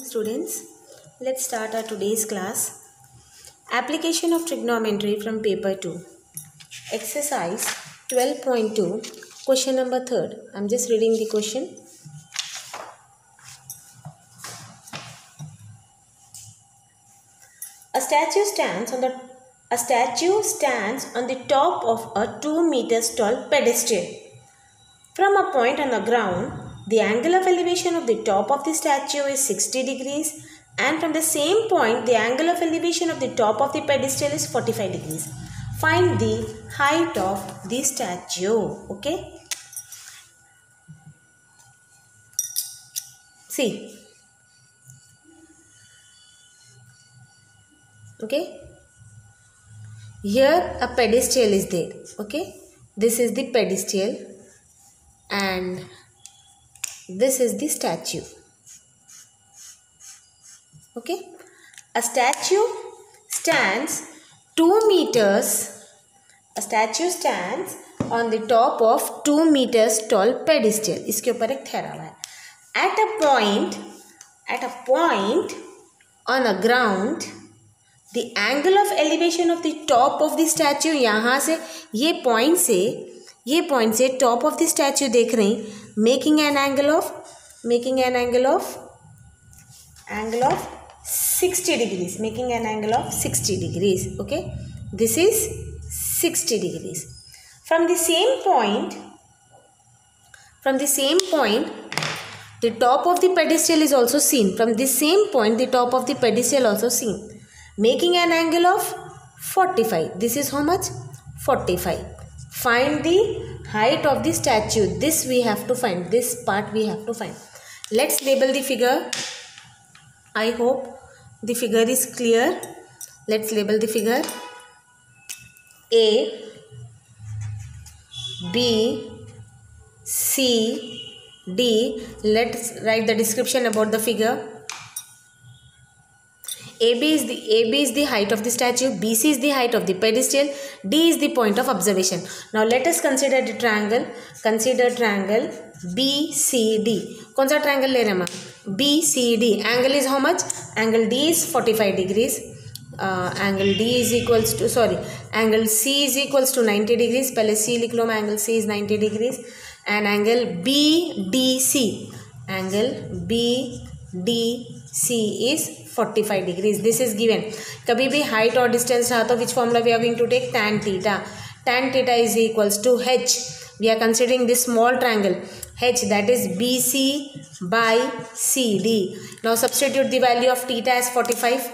students. Let's start our today's class. Application of trigonometry from paper 2. Exercise 12.2, question number 3rd. I'm just reading the question. A statue stands on the top of a 2 meters tall pedestal. From a point on the ground, the angle of elevation of the top of the statue is 60 degrees, and from the same point, the angle of elevation of the top of the pedestal is 45 degrees. Find the height of the statue. Okay. See. Okay. Here a pedestal is there. Okay. This is the pedestal and this is the statue. Okay. A statue stands 2 meters. A statue stands on the top of 2 meters tall pedestal. इसके ऊपर एक ठहरा हुआ है. At a point on the ground, the angle of elevation of the top of the statue, यहाँ से ये point से top of the statue देख रहे हैं, making an angle of 60 degrees. Making an angle of 60 degrees. Okay. This is 60 degrees. From the same point, the top of the pedestal is also seen. From the same point, the top of the pedestal also seen. Making an angle of 45. This is how much? 45. Find the height of the statue. This we have to find. This part we have to find. Let's label the figure. I hope the figure is clear. Let's label the figure. A, B, C, D. Let's write the description about the figure. AB is the height of the statue, BC is the height of the pedestal, D is the point of observation. Now let us consider the triangle. Consider triangle BCD. कौन सा triangle ले रहे हैं हम? BCD. Angle is how much? Angle D is 45 degrees. Angle C is equals to 90 degrees. पहले C लिख लो मैं. Angle C is 90 degrees. And angle BDC. Angle BDC is 45 degrees. This is given. कभी भी height or distance रहा तो which formula we are going to take? Tan theta. Tan theta is equals to H. We are considering this small triangle. H, that is BC by CD. Now substitute the value of theta as 45.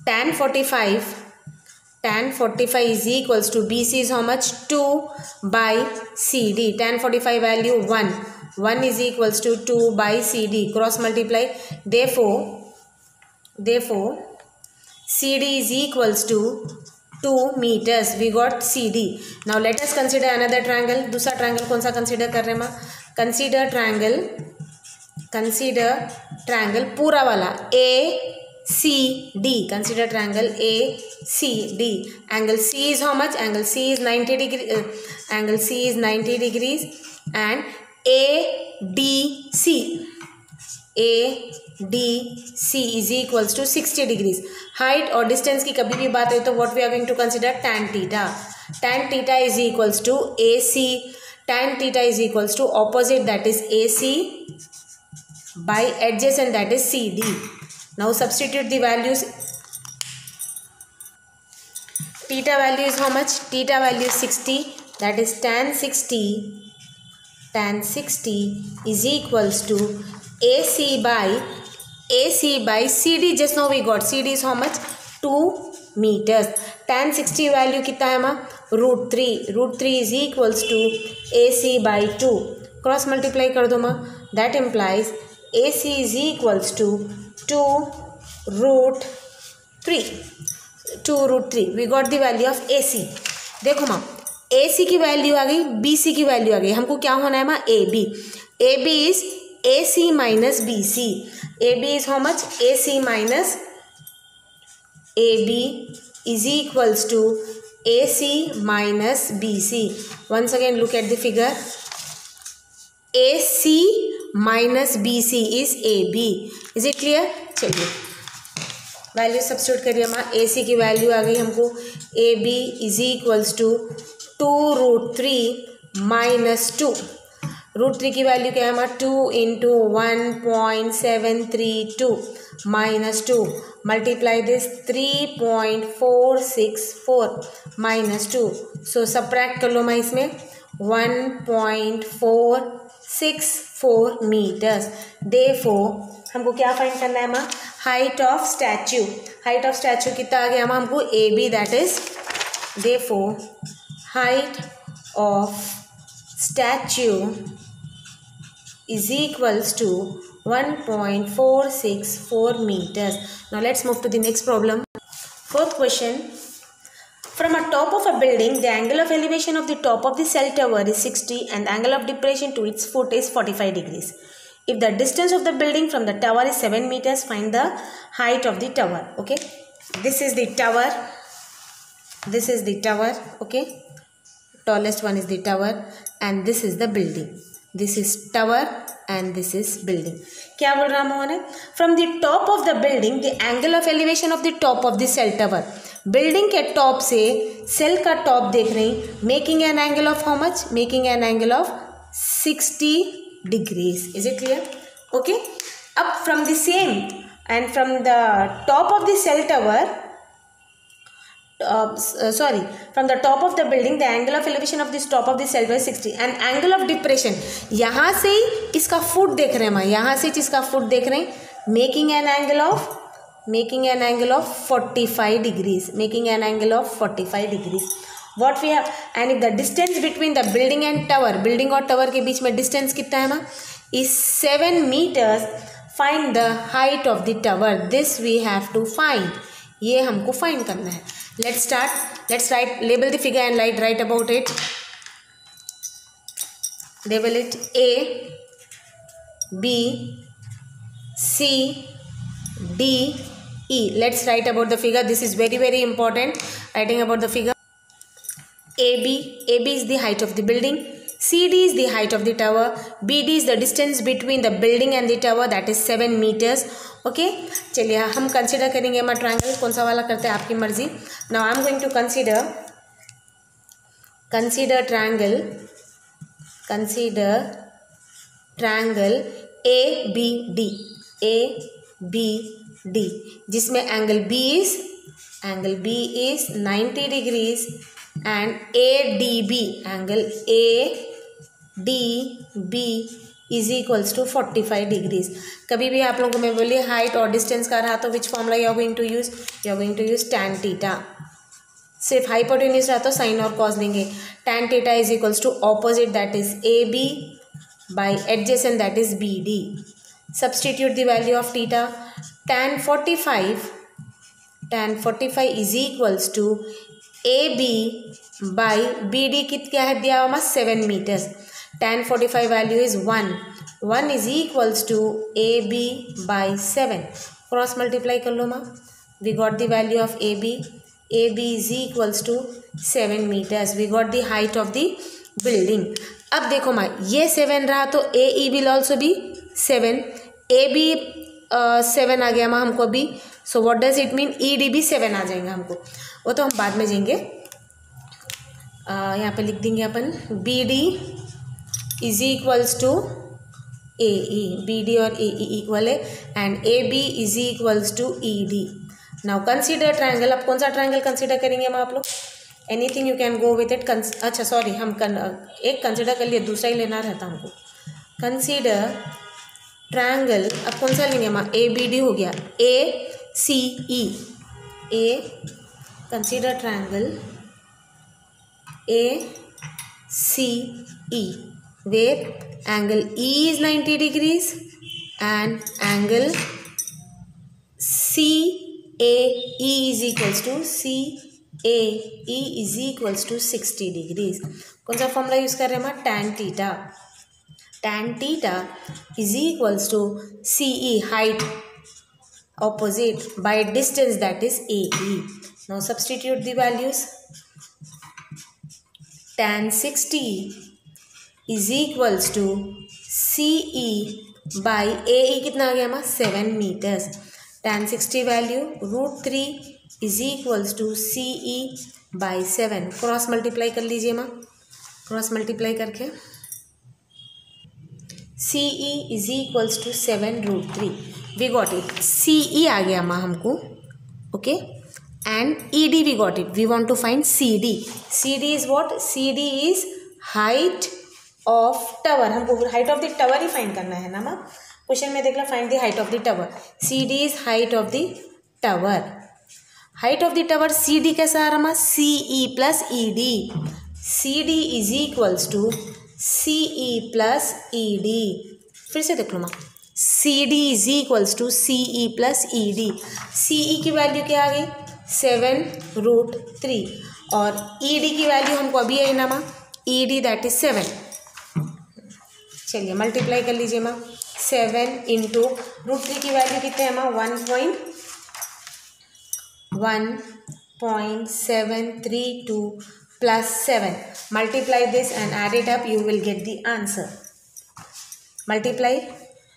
Tan 45 is equals to BC is how much? 2 by CD. Tan 45 value 1. 1 is equals to 2 by CD. Cross multiply. Therefore, CD is equals to 2 meters. We got CD. Now let us consider another triangle. दूसरा triangle कौन सा consider कर रहे हैं माँ? Consider triangle पूरा वाला ACD. Consider triangle ACD. Angle C is how much? Angle C is 90 degrees. Angle C is 90 degrees. And ADC is equals to 60 degrees. Height or distance की कभी भी बात है तो what we are going to consider? Tan theta. Tan theta is equals to AC. Tan theta is equals to opposite, that is AC, by adjacent, that is CD. Now substitute the values. Theta value is how much? Theta value is 60. That is tan 60 is equals to AC by CD. Just now we got CD is how much? 2 meters. Tan 60 value कितना है माँ? √3. √3 is equals to AC by 2. Cross multiply कर दो माँ. That implies AC is equals to 2√3. We got the value of AC. देखो माँ, AC की value आ गई, BC की वैल्यू आ गई. हमको क्या होना है माँ? AB. AB is AC minus BC. AB is how much? AC minus AB is equals to AC minus BC. Once again look at the figure. AC minus BC is AB. Is it clear? चलिए value substitute करिए। हमारा AC की value आ गई हमको, AB is equals to 2√3 minus 2। √3 की value क्या है हमारा, 2 into 1.732 minus 2 multiply this 3.464 minus 2। So subtract कर लो मैं इसमें 1.464 मीटर्स। देयरफॉर हमको क्या फाइंड करना है हमारा, height of statute. Height of statute कितना आ गया हमारा हमको, AB, that is therefore height of statute is equals to 1.464 meters. Now let's move to the next problem. Fourth question. From a top of a building, the angle of elevation of the top of the cell tower is 60 and the angle of depression to its foot is 45 degrees. If the distance of the building from the tower is 7 meters, find the height of the tower. Okay. This is the tower. This is the tower. Okay. Tallest one is the tower and this is the building. This is tower and this is building. क्या बोल रहा मोहन है, from the top of the building the angle of elevation of the top of the cell tower. Building के top से cell का top देख रहे हैं, making an angle of how much, making an angle of 60 degrees. Is it clear? Okay. अब from the same end from the top of the cell tower from the top of the building the angle of elevation of this top of the cell was 60 and angle of depression, यहाँ से ही इसका foot देख रहे हैं हम, यहाँ से इसका फुट देख रहे हैं, making an angle of 45 degrees, making an angle of 45 degrees. What we have, and if the distance between the building and tower, building और tower के बीच में distance कितना है हमारा, is 7 meters, find the height of the tower. This we have to find, ये हमको find करना है। Let's start. Let's label the figure and write about it. Label it A, B, C, D, E. Let's write about the figure. This is very, very important. Writing about the figure. AB is the height of the building. CD is the height of the tower. BD is the distance between the building and the tower, that is 7 meters. Okay चलिए हम consider करेंगे हमारा triangle, कौन सा वाला करते हैं आपकी मर्जी। Now I am going to consider triangle ABD, जिसमें angle B is 90 degrees and ADB, angle ADB is equals to 45 degrees. कभी भी आप लोगों को मैं बोलिए हाइट और डिस्टेंस का रहा तो which formula you are going to use, tan theta. सिर्फ हाइपोटेन्यूज रहा तो साइन और कॉस लेंगे। tan theta is equals to opposite, that is AB by adjacent, that is BD। Substitute the value of theta, tan 45 is equals to AB by BD क्या है दिया हुआ 7 metres. tan 45 value is 1 is equals to AB by 7. Cross multiply कर लो माँ, we got the value of AB is equals to 7 meters. We got the height of the building. अब देखो माँ ये 7 रहा तो AE will also be 7, AB 7 आ गया माँ हमको अभी। So what does it mean, ED भी 7 आ जाएगा हमको, वो तो हम बाद में जाएंगे। यहाँ पे लिख देंगे अपन BD is equals to AE, BD और AE इक्वल है and AB is equals to ED. Now consider triangle. अब कौन सा ट्रायंगल कंसीडर करेंगे हम आप लोग, anything you can go with it. अच्छा सॉरी हम एक कंसीडर कर लिए, दूसरा ही लेना रहता हमको। कंसीडर ट्रायंगल, अब कौन सा लेंगे हम, ABD हो गया, ACE, consider triangle ACE where angle E is 90 degrees and angle CAE is equals to 60 degrees. कौन सा फॉर्मूला यूज कर रहे हैं हम, tan theta is equals to CE, height opposite, by distance, that is AE. Now substitute the values. Tan 60 is equals to C E by A E कितना आ गया हमारा 7 metres. tan 60 value √3 is equals to C E by 7. Cross multiply कर लीजिए माँ. Cross multiply करके C E is equals to 7√3. We got it. C E आ गया माँ हमको. Okay. And E D we got it. We want to find C D. C D is what? C D is height of tower. हमको height of the tower ही find करना है ना माँ. क्वेश्चन में देख लो, find the height of the tower. C D is height of the tower. Height of the tower C D कैसा आ रहा है? C E plus E D. C D is equals to C E plus E D. फिर से देख लो माँ. C D is equals to C E plus E D. सी ई की वैल्यू क्या आ गई? 7√3. और ई डी की वैल्यू हमको अभी आई ना माँ. E D that is 7. चलिए मल्टीप्लाई कर लीजिए माँ. 7 इंटू √3 की वैल्यू कितने है माँ? 1.732 plus 7. Multiply this and add it up. You will get the answer. Multiply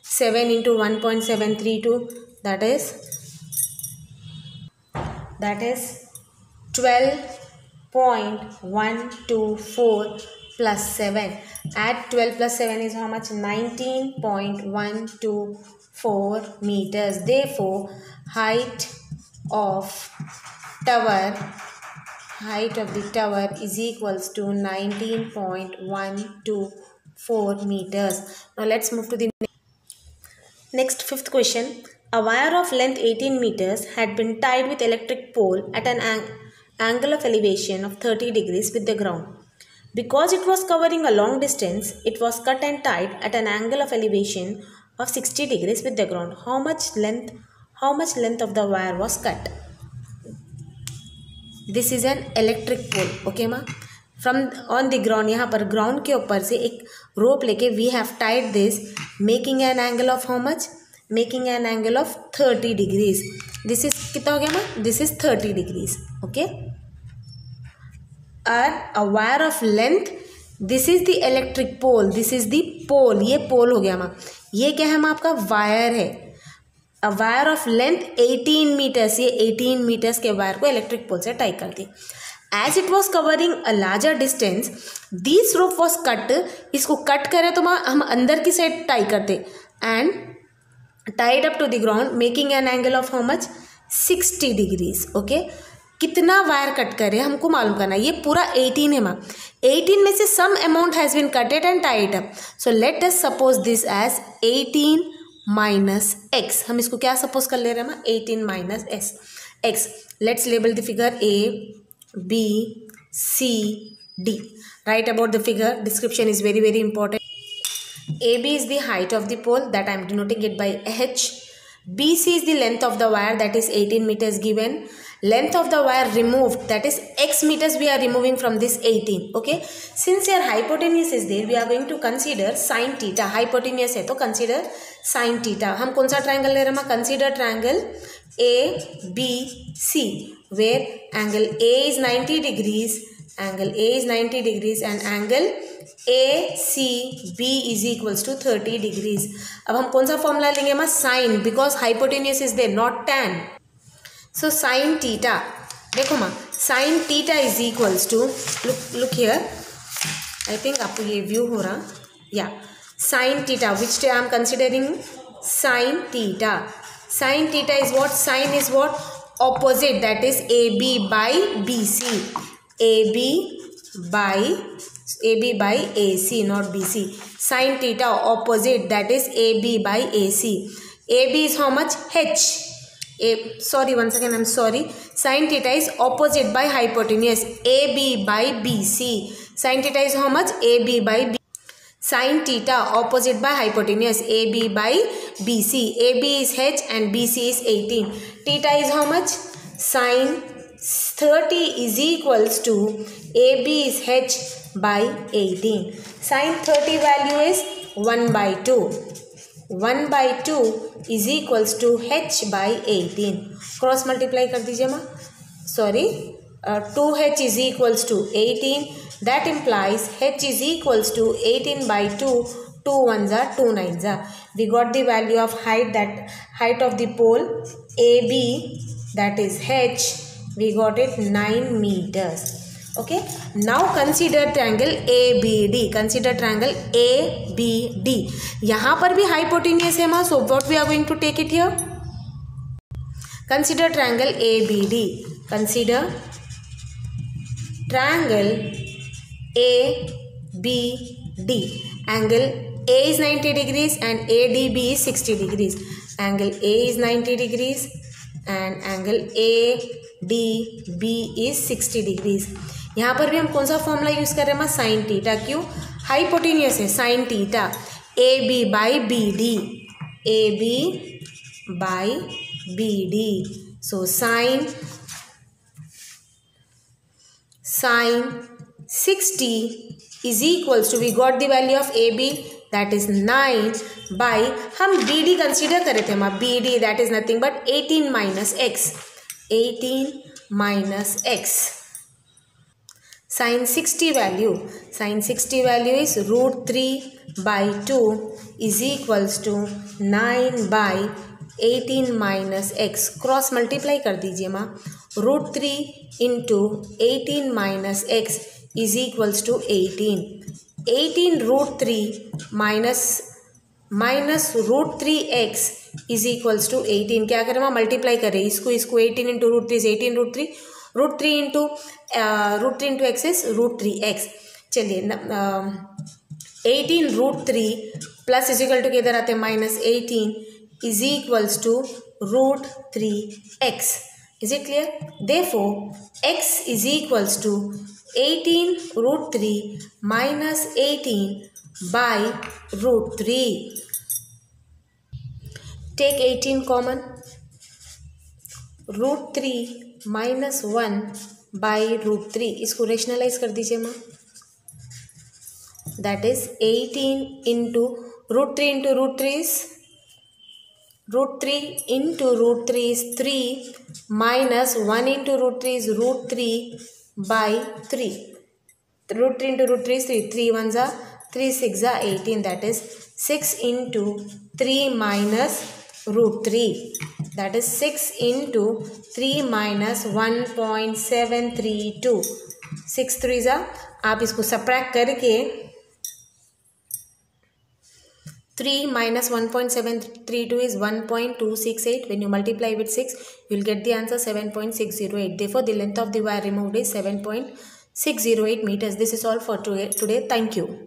7 into 1.732. That is 12.124 plus 7. Add 12 plus 7 is how much? 19.124 meters. Therefore, height of the tower is equals to 19.124 meters. Now let's move to the next fifth question. A wire of length 18 meters had been tied with electric pole at an angle of elevation of 30 degrees with the ground. Because it was covering a long distance, it was cut and tied at an angle of elevation of 60 degrees with the ground. How much length of the wire was cut? This is an electric pole. Okay माँ. From on the ground, यहाँ पर ground के ऊपर से एक rope लेके we have tied this, making an angle of how much? Making an angle of 30 degrees. This is कितना हो गया माँ? This is 30 degrees. Okay. And a wire of length, this is the electric pole. This is the pole. ये pole हो गया माँ. ये क्या है माँ? आपका wire है. A wire of length 18 meters. ये 18 meters के वायर को इलेक्ट्रिक पोल से टाई करती है. As it was covering a larger distance, this rope was cut. इसको कट करें तो हम अंदर की साइड टाई करते and tied up to the ground, making an angle of how much? 60 degrees. Okay. कितना वायर कट करे हमको मालूम करना. ये पूरा 18 है माँ. 18 में से some amount has been cutted and tied up. So let us suppose this as 18 minus x. हम इसको क्या सपोज कर ले रहे हैं माँ? 18 minus x. Let's label the figure A, B, C, D. Write about the figure. Description is very, very important. AB is the height of the pole, that I am denoting it by H. BC is the length of the wire, that is 18 meters given. Length of the wire removed, that is x meters we are removing from this 18. Okay. Since your hypotenuse is there, we are going to consider sin theta. Hypotenuse है तो consider sin theta. हम कौन सा triangle ले रहे हैं? Consider triangle ABC, where angle A is 90 degrees, angle A is 90 degrees and angle ACB is equals to 30 degrees. अब हम कौन सा फॉर्मूला लेंगे माँ? sin, because hypotenuse is there, not tan. So sin theta, देखो माँ, sin theta is equals to, look here, I think आपको ये व्यू हो रहा, yeah, sin theta, which day I am considering? Sin theta. Sin theta is what? Sin is what? Opposite, that is AB by BC. AB by AC, not BC. Sin theta opposite, that is AB by AC. AB is how much? H. Once again I'm sorry. Sin theta is opposite by hypotenuse. AB by BC. Sin theta is how much? AB by B. Sin theta opposite by hypotenuse. AB by BC. AB is H and BC is 18. Theta is how much? Sin 30 is equals to AB is H by 18. Sin 30 value is 1 by 2. 1 by 2 is equals to H by 18. Cross multiply कर दीजिए माँ. 2H is equals to 18. That implies H is equals to 18 by 2. 2 1s are 2 9s are. We got the value of height, that height of the pole AB, that is H. We got it 9 meters. Okay. Now consider triangle ABD. Consider triangle ABD. यहाँ पर भी hypotenuse है माँ. So what we are going to take it here? Consider triangle ABD. Consider triangle ABD. Angle A is 90 degrees and ADB is 60 degrees. Angle A is 90 degrees and angle ADB is 60 degrees. यहाँ पर भी हम कौन सा formula use कर रहे हैं? Sine theta. क्यों? हाइपोटेन्यूस है. Sine theta A B by B D. A B by B D. So sine 60 is equals to, we got the value of AB, that is 9 by, हम BD consider करे थे माँ. BD that is nothing but 18 minus x. 18 minus x. Sin 60 value is root 3 by 2 is equals to 9 by 18 minus x. Cross multiply कर दीजिए माँ. root 3 into 18 minus x is equals to 18. 18 root 3 minus root 3x is equals to 18. क्या करें माँ? Multiply करें इसको 18 into root 3 is 18 root 3. root 3 into x is root 3x. चलिए 18 root 3 plus is equal to किधर आते हैं? Minus 18 is equals to root 3x. Is it clear? Therefore, x is equals to 18 root 3 minus 18 by root 3. Take 18 common. root 3 minus 1 by root 3. इसको rationalise कर दीजिए माँ. That is 18 into root 3 into root 3 is root 3 into root 3 is 3 minus 1 into root 3 is root 3 by 3. Root 3 into root 3 is 3. 3 1s are 3 6 are 18. That is 6 into 3 minus root 3. That is 6 into 3 minus 1.732. 6 3s are, आप इसको subtract करके 3 minus 1.732 is 1.268. When you multiply with 6, you will get the answer 7.608. Therefore, the length of the wire removed is 7.608 meters. This is all for today. Thank you.